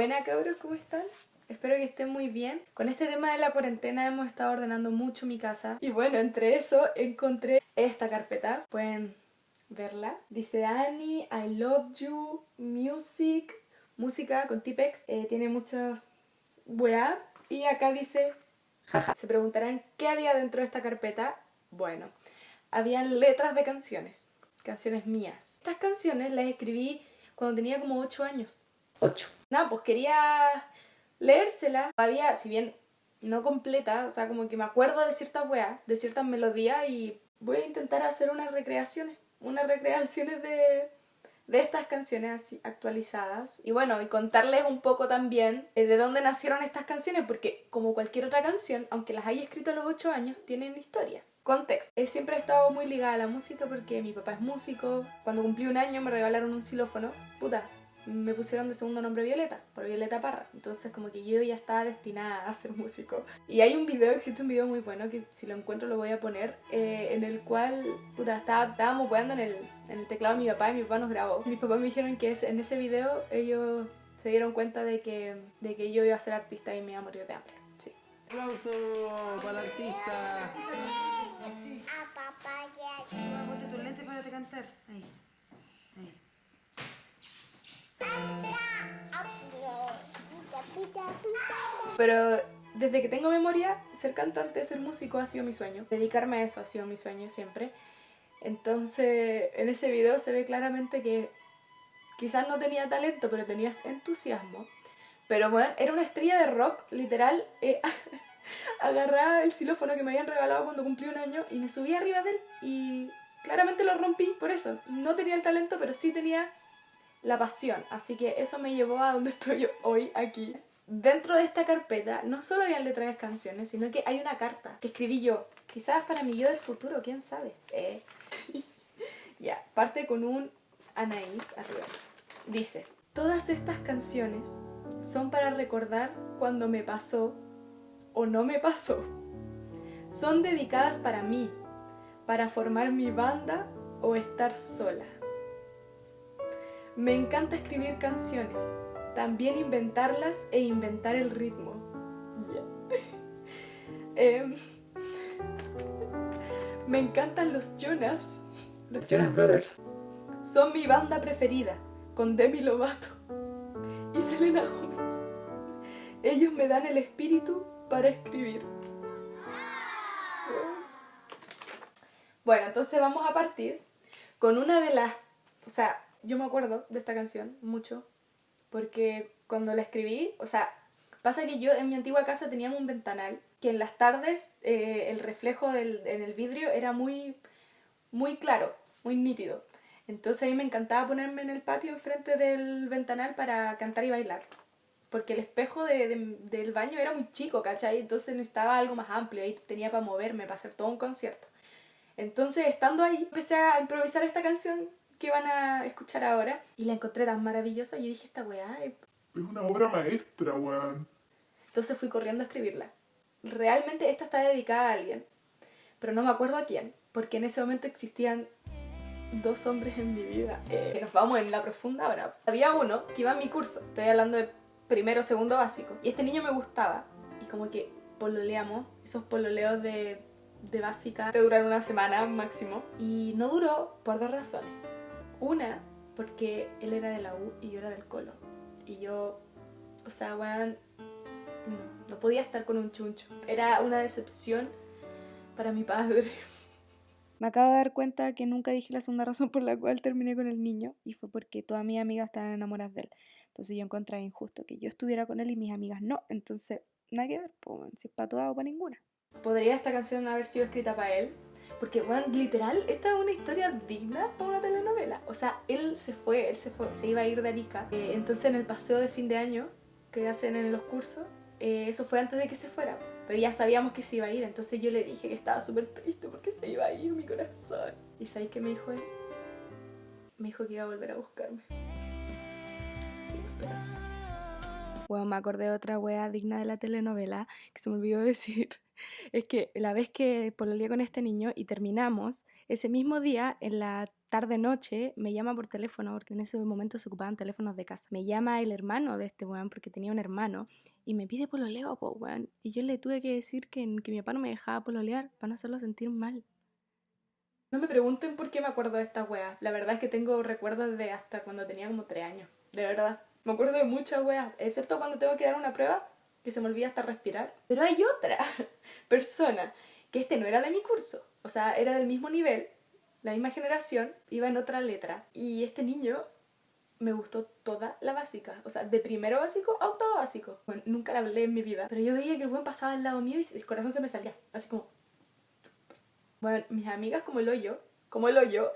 Buena, cabros, ¿cómo están? Espero que estén muy bien. Con este tema de la cuarentena hemos estado ordenando mucho mi casa. Y bueno, entre eso encontré esta carpeta. Pueden verla. Dice Annie, I love you, music, música con Tipex. Tiene mucha weá. Y acá dice, jaja. Se preguntarán qué había dentro de esta carpeta. Bueno, habían letras de canciones. Canciones mías. Estas canciones las escribí cuando tenía como 8 años. 8. Nada, pues quería leérsela. Había, si bien no completa, o sea, como que me acuerdo de ciertas weas, de ciertas melodías y voy a intentar hacer unas recreaciones de estas canciones así actualizadas. Y bueno, y contarles un poco también de dónde nacieron estas canciones, porque como cualquier otra canción, aunque las haya escrito a los 8 años, tienen historia. Contexto. Siempre he estado muy ligada a la música porque mi papá es músico. Cuando cumplí 1 año me regalaron un xilófono. Puta, me pusieron de segundo nombre Violeta, por Violeta Parra. Entonces como que yo ya estaba destinada a ser músico. Y hay un video, existe un video muy bueno, que si lo encuentro lo voy a poner, en el cual, puta, estábamos jugando en el teclado de mi papá y mi papá nos grabó. Mis papás me dijeron que en ese video ellos se dieron cuenta de que yo iba a ser artista y me iba a morir de hambre. Sí. ¡Aplauso para el artista! Ponte tus lentes para cantar. Ahí. Ahí. Pero desde que tengo memoria, ser cantante, ser músico ha sido mi sueño. Dedicarme a eso ha sido mi sueño siempre. Entonces, en ese video se ve claramente que quizás no tenía talento, pero tenía entusiasmo. Pero bueno, era una estrella de rock, literal. Agarraba el xilófono que me habían regalado cuando cumplí 1 año y me subí arriba de él y claramente lo rompí por eso. No tenía el talento, pero sí tenía la pasión. Así que eso me llevó a donde estoy yo hoy, aquí. Dentro de esta carpeta no solo habían letras de canciones, sino que hay una carta que escribí yo. Quizás para mi yo del futuro, quién sabe. Ya, parte con un Anaís arriba. Dice, todas estas canciones son para recordar cuando me pasó o no me pasó. Son dedicadas para mí, para formar mi banda o estar sola. Me encanta escribir canciones, también inventarlas e inventar el ritmo. Me encantan los Jonas. Los Jonas Brothers. Son mi banda preferida, con Demi Lovato y Selena Gomez. Ellos me dan el espíritu para escribir. Bueno, entonces vamos a partir con una de las... O sea, yo me acuerdo de esta canción mucho, porque cuando la escribí, o sea, pasa que yo en mi antigua casa teníamos un ventanal, que en las tardes el reflejo en el vidrio era muy, muy claro, muy nítido. Entonces a mí me encantaba ponerme en el patio enfrente del ventanal para cantar y bailar. Porque el espejo del baño era muy chico, ¿cachai? Entonces necesitaba algo más amplio y tenía para moverme, para hacer todo un concierto. Entonces, estando ahí, empecé a improvisar esta canción que van a escuchar ahora y la encontré tan maravillosa. Yo dije, esta weá es una obra maestra, weón. Entonces fui corriendo a escribirla. Realmente esta está dedicada a alguien, pero no me acuerdo a quién, porque en ese momento existían 2 hombres en mi vida. Nos vamos en la profunda ahora. Había uno que iba a mi curso, estoy hablando de primero, segundo básico, y este niño me gustaba, y como que pololeamos, esos pololeos de básica te duran 1 semana máximo, y no duró por 2 razones. Una, porque él era de la U y yo era del Colo, y yo, o sea, weón, no podía estar con un chuncho. Era una decepción para mi padre. Me acabo de dar cuenta que nunca dije la segunda razón por la cual terminé con el niño, y fue porque todas mis amigas estaban enamoradas de él. Entonces yo encontraba injusto que yo estuviera con él y mis amigas no. Entonces, nada que ver, pues, si es para todas o para ninguna. ¿Podría esta canción haber sido escrita para él? Porque, bueno, literal, esta es una historia digna para una telenovela. O sea, él se iba a ir de Arica. Entonces en el paseo de fin de año que hacen en los cursos, eso fue antes de que se fuera. Pero ya sabíamos que se iba a ir, entonces yo le dije que estaba súper triste porque se iba a ir mi corazón. ¿Y sabéis qué me dijo él? Me dijo que iba a volver a buscarme. Bueno, me acordé de otra wea digna de la telenovela que se me olvidó decir. Es que la vez que pololeé con este niño y terminamos, ese mismo día, en la tarde-noche, me llama por teléfono, porque en ese momento se ocupaban teléfonos de casa. Me llama el hermano de este weón, porque tenía un hermano, y me pide pololeo, po, weón. Y yo le tuve que decir que mi papá no me dejaba pololear, para no hacerlo sentir mal. No me pregunten por qué me acuerdo de estas weas. La verdad es que tengo recuerdos de hasta cuando tenía como 3 años. De verdad. Me acuerdo de muchas weas, excepto cuando tengo que dar una prueba, que se me olvida hasta respirar. Pero hay otra persona, que este no era de mi curso. O sea, era del mismo nivel, la misma generación, iba en otra letra. Y este niño me gustó toda la básica. O sea, de primero básico a octavo básico. Bueno, nunca la hablé en mi vida. Pero yo veía que el buen pasaba al lado mío y el corazón se me salía. Así como... Bueno, mis amigas como el hoyo,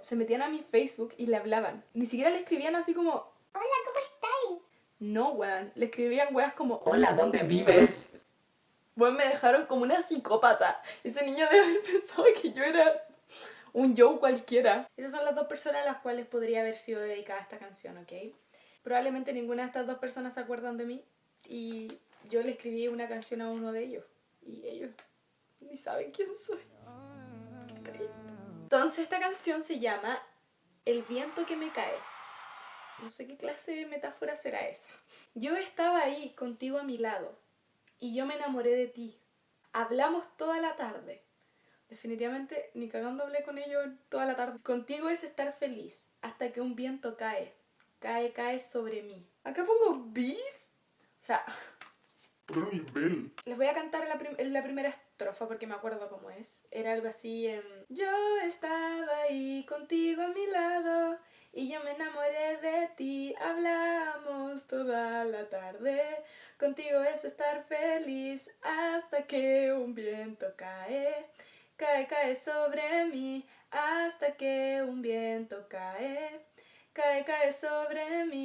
se metían a mi Facebook y le hablaban. Ni siquiera le escribían así como... Hola, ¿cómo estáis? No, weón. Le escribían weas como... Hola, ¿dónde vives? Bueno, me dejaron como una psicópata. Ese niño debe haber pensado que yo era un Joe cualquiera. Esas son las 2 personas a las cuales podría haber sido dedicada esta canción, ¿ok? Probablemente ninguna de estas 2 personas se acuerdan de mí. Y yo le escribí una canción a uno de ellos. Y ellos ni saben quién soy. Entonces esta canción se llama El viento que me cae. No sé qué clase de metáfora será esa. Yo estaba ahí contigo a mi lado y yo me enamoré de ti. Hablamos toda la tarde. Definitivamente ni cagando hablé con ellos toda la tarde. Contigo es estar feliz hasta que un viento cae. Cae sobre mí. Acá pongo bis. O sea... Otro nivel. Les voy a cantar la primera estrofa porque me acuerdo cómo es. Era algo así... Yo estaba ahí contigo a mi lado y yo me enamoré de ti. Hablamos toda la tarde. Contigo es estar feliz hasta que un viento cae. Cae sobre mí hasta que un viento cae. Cae sobre mí.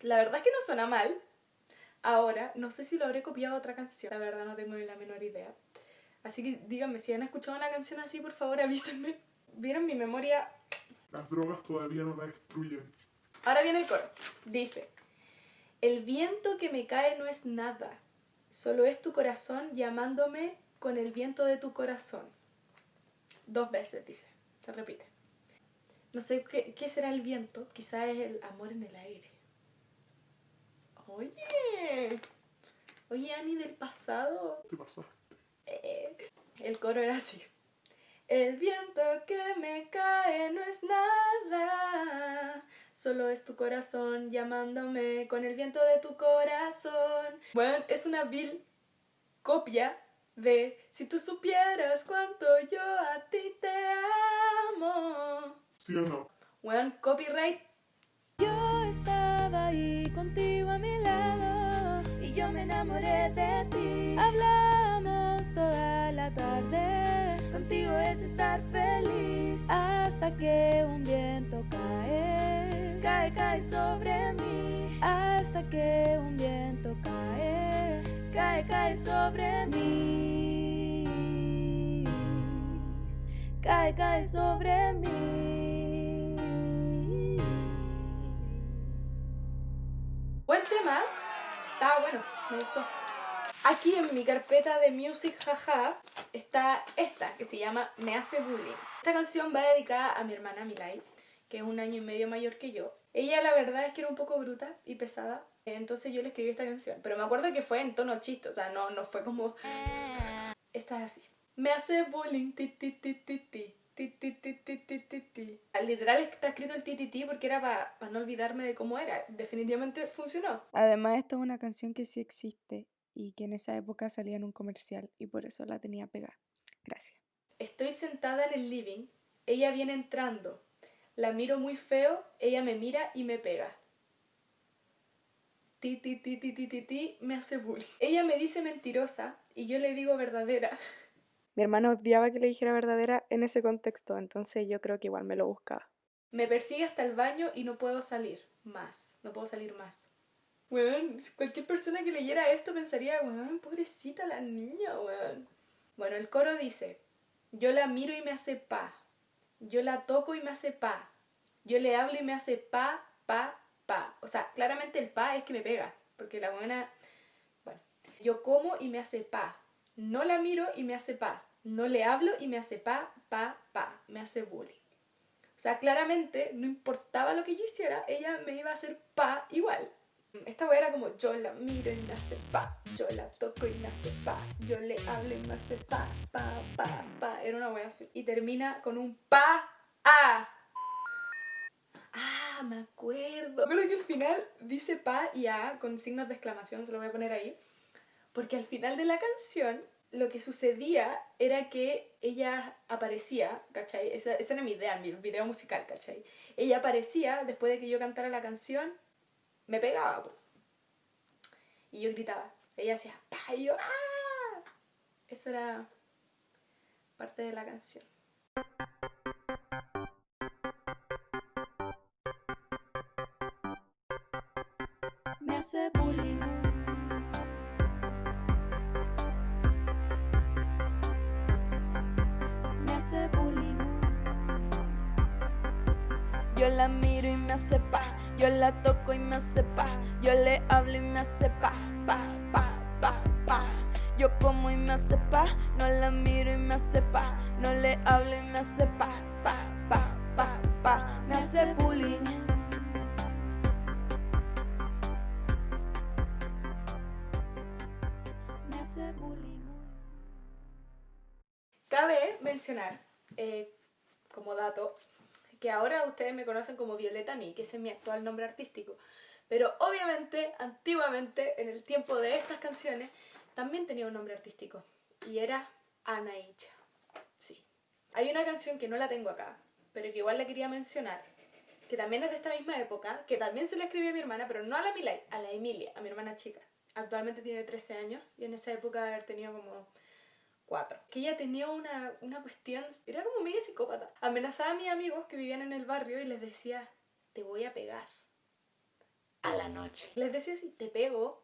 La verdad es que no suena mal. Ahora, no sé si lo habré copiado a otra canción. La verdad no tengo ni la menor idea. Así que díganme, si han escuchado una canción así, por favor avísenme. ¿Vieron mi memoria? Las drogas todavía no la destruyen. Ahora viene el coro. Dice: el viento que me cae no es nada. Solo es tu corazón llamándome con el viento de tu corazón. 2 veces dice. Se repite. No sé qué será el viento. Quizá es el amor en el aire. Oye, Ani del pasado. ¿Qué pasaste? El coro era así. El viento que me cae no es nada, solo es tu corazón llamándome con el viento de tu corazón. Bueno, es una vil copia de Si tú supieras cuánto yo a ti te amo. ¿Sí o no? Bueno, copyright. Yo estaba ahí contigo a mi lado y yo me enamoré de ti. Hablamos toda la tarde, contigo es estar feliz hasta que un viento cae. Cae sobre mí hasta que un viento cae. Cae sobre mí. Cae sobre mí. Buen tema, estaba bueno, me gustó. Aquí en mi carpeta de Music Jaja está esta, que se llama Me hace bullying. Esta canción va dedicada a mi hermana Milay, que es 1 año y medio mayor que yo. Ella la verdad es que era un poco bruta y pesada, entonces yo le escribí esta canción. Pero me acuerdo que fue en tono chiste, o sea, no fue como... Esta es así. Me hace bullying, ti ti ti ti ti. Literal está escrito el ti porque era para no olvidarme de cómo era. Definitivamente funcionó. Además, esta es una canción que sí existe y que en esa época salía en un comercial y por eso la tenía pegada. Gracias. Estoy sentada en el living, ella viene entrando. La miro muy feo, ella me mira y me pega. Ti, me hace bullying. Ella me dice mentirosa y yo le digo verdadera. Mi hermano odiaba que le dijera verdadera en ese contexto, entonces yo creo que igual me lo buscaba. Me persigue hasta el baño y no puedo salir más. No puedo salir más. Weón, cualquier persona que leyera esto pensaría, weón, pobrecita la niña, weón. Bueno, el coro dice: yo la miro y me hace pa. Yo la toco y me hace pa. Yo le hablo y me hace pa. O sea, claramente el pa es que me pega, porque la buena... Bueno, Yo como y me hace pa. No la miro y me hace pa. No le hablo y me hace pa. Me hace bullying. O sea, claramente, no importaba lo que yo hiciera, ella me iba a hacer pa igual. Esta wea era como, yo la miro y me hace pa, yo la toco y me hace pa, yo le hablo y me hace pa. Era una wea así. Y termina con un pa, ah. Ah, me acuerdo. Pero que al final dice pa y a con signos de exclamación, se lo voy a poner ahí. Porque al final de la canción, lo que sucedía era que ella aparecía, ¿cachai? Esa era mi idea, mi video musical, ¿cachai? Ella aparecía después de que yo cantara la canción, me pegaba, po. Y yo gritaba. Ella hacía pa y yo ¡ah! Eso era parte de la canción. Me hace bullying. Me hace bullying. Yo la miro y me hace pa, yo la toco y me hace pa, yo le hablo y me hace pa. Yo como y me hace pa, no la miro y me hace pa, no le hablo y me hace pa. Me hace bullying. Me hace bullying. Cabe mencionar, como dato, que ahora ustedes me conocen como Violeta Mi, que ese es mi actual nombre artístico. Pero obviamente, antiguamente, en el tiempo de estas canciones, también tenía un nombre artístico. Y era Anaicha. Sí. Hay una canción que no la tengo acá, pero que igual la quería mencionar, que también es de esta misma época, que también se la escribí a mi hermana, pero no a la Milay, a la Emilia, a mi hermana chica. Actualmente tiene 13 años y en esa época debe haber tenido como 4. Que ella tenía una cuestión, era como media psicópata. Amenazaba a mis amigos que vivían en el barrio y les decía, te voy a pegar a la noche. Les decía así, te pego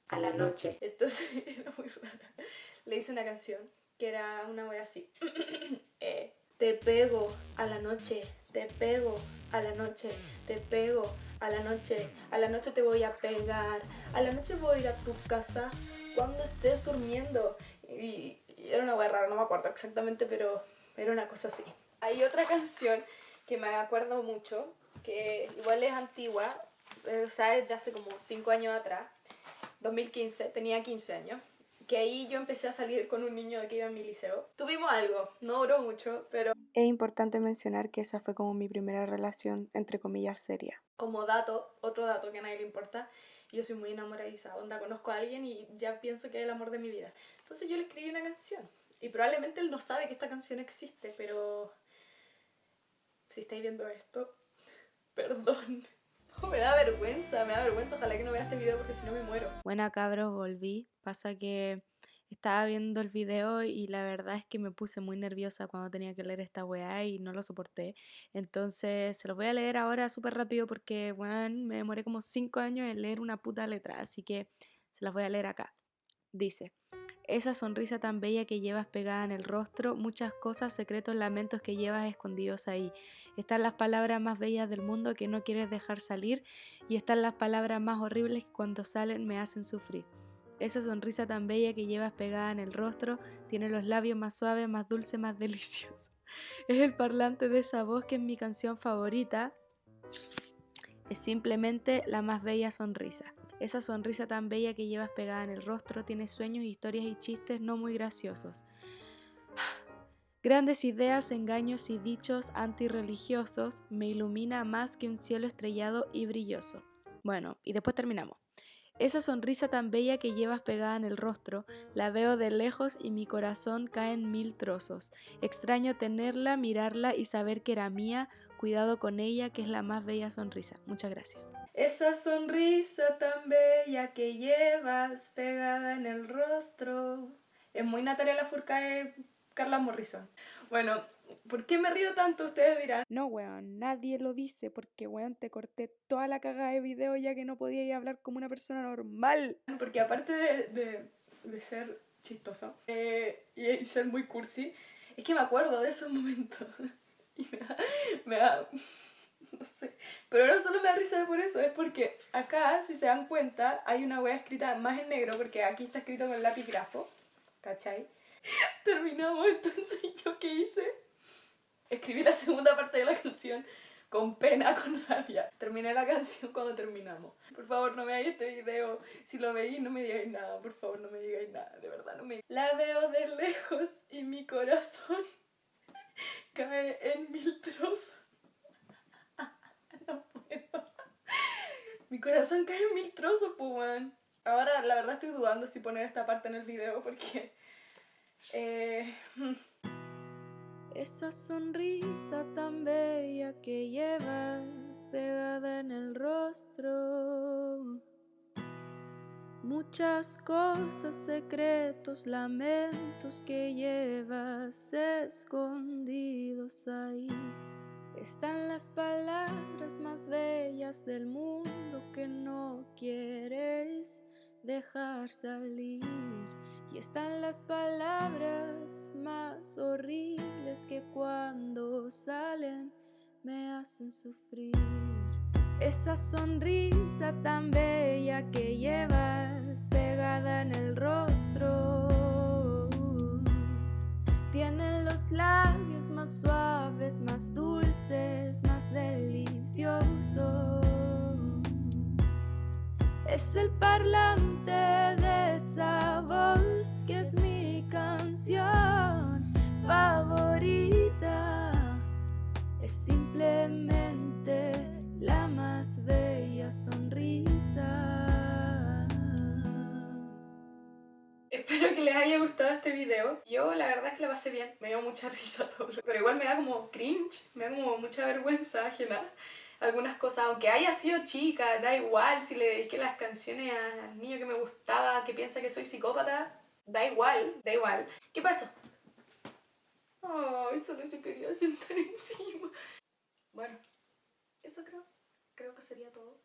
a la noche. Entonces era muy rara. Le hice una canción que era una wea así. Te pego a la noche, te pego a la noche, te pego a la noche te voy a pegar, a la noche voy a ir a tu casa cuando estés durmiendo. Y era una wea rara, no me acuerdo exactamente, pero era una cosa así. Hay otra canción que me acuerdo mucho, que igual es antigua, o sea, es de hace como 5 años atrás, 2015, tenía 15 años, que ahí yo empecé a salir con un niño que iba en mi liceo. Tuvimos algo, no duró mucho, pero es importante mencionar que esa fue como mi primera relación, entre comillas, seria. Como dato, otro dato que a nadie le importa, yo soy muy enamoradiza, onda, conozco a alguien y ya pienso que es el amor de mi vida. Entonces yo le escribí una canción, y probablemente él no sabe que esta canción existe, pero si estáis viendo esto, perdón. Me da vergüenza, ojalá que no vea este video porque si no me muero. Buena cabros, volví. Pasa que estaba viendo el video y la verdad es que me puse muy nerviosa cuando tenía que leer esta weá y no lo soporté. Entonces se los voy a leer ahora súper rápido porque, weón, me demoré como 5 años en leer una puta letra, así que se las voy a leer acá. Dice: esa sonrisa tan bella que llevas pegada en el rostro, muchas cosas, secretos, lamentos que llevas escondidos ahí. Están las palabras más bellas del mundo que no quieres dejar salir y están las palabras más horribles que cuando salen me hacen sufrir. Esa sonrisa tan bella que llevas pegada en el rostro tiene los labios más suaves, más dulces, más deliciosos. Es el parlante de esa voz que es mi canción favorita. Es simplemente la más bella sonrisa. Esa sonrisa tan bella que llevas pegada en el rostro tiene sueños, historias y chistes no muy graciosos. Grandes ideas, engaños y dichos antirreligiosos me ilumina más que un cielo estrellado y brilloso. Bueno, y después terminamos. Esa sonrisa tan bella que llevas pegada en el rostro, la veo de lejos y mi corazón cae en 1000 trozos. Extraño tenerla, mirarla y saber que era mía. Cuidado con ella, que es la más bella sonrisa. Muchas gracias. Esa sonrisa tan bella que llevas pegada en el rostro. Es muy Natalia Lafourcade, Carla Morrison. Bueno, ¿por qué me río tanto? Ustedes dirán. No, weón, nadie lo dice porque, weón, te corté toda la cagada de video ya que no podías hablar como una persona normal. Porque aparte de ser chistoso y ser muy cursi, es que me acuerdo de esos momentos. Y me da No sé. Pero no solo me da risa por eso, es porque acá, si se dan cuenta, hay una wea escrita más en negro, porque aquí está escrito con lápiz grafo. ¿Cachai? Terminamos, entonces ¿yo qué hice? Escribí la segunda parte de la canción con pena, con rabia. Terminé la canción cuando terminamos. Por favor, no veáis este video. Si lo veis, no me digáis nada. Por favor, no me digáis nada. De verdad, no me... La veo de lejos y mi corazón cae en 1000 trozos. No puedo. Mi corazón cae en 1000 trozos, pues, weón. Ahora, la verdad, estoy dudando si poner esta parte en el video porque... Esa sonrisa tan bella que llevas pegada en el rostro. Muchas cosas, secretos, lamentos que llevas escondidos ahí. Están las palabras más bellas del mundo que no quieres dejar salir. Y están las palabras más horribles que cuando salen me hacen sufrir. Esa sonrisa tan bella que llevas pegada en el rostro. Tiene los labios más suaves, más dulces, más deliciosos. Es el parlante de esa voz que es mi canción favorita. Es simplemente la más bella sonrisa. Espero que les haya gustado este video. Yo la verdad es que la pasé bien, me dio mucha risa todo, pero igual me da como cringe, me da como mucha vergüenza ajena algunas cosas, aunque haya sido chica, da igual si le dediqué las canciones al niño que me gustaba, que piensa que soy psicópata, da igual, da igual. ¿Qué pasó? Ay, solo se quería sentar encima. Bueno, eso creo que sería todo.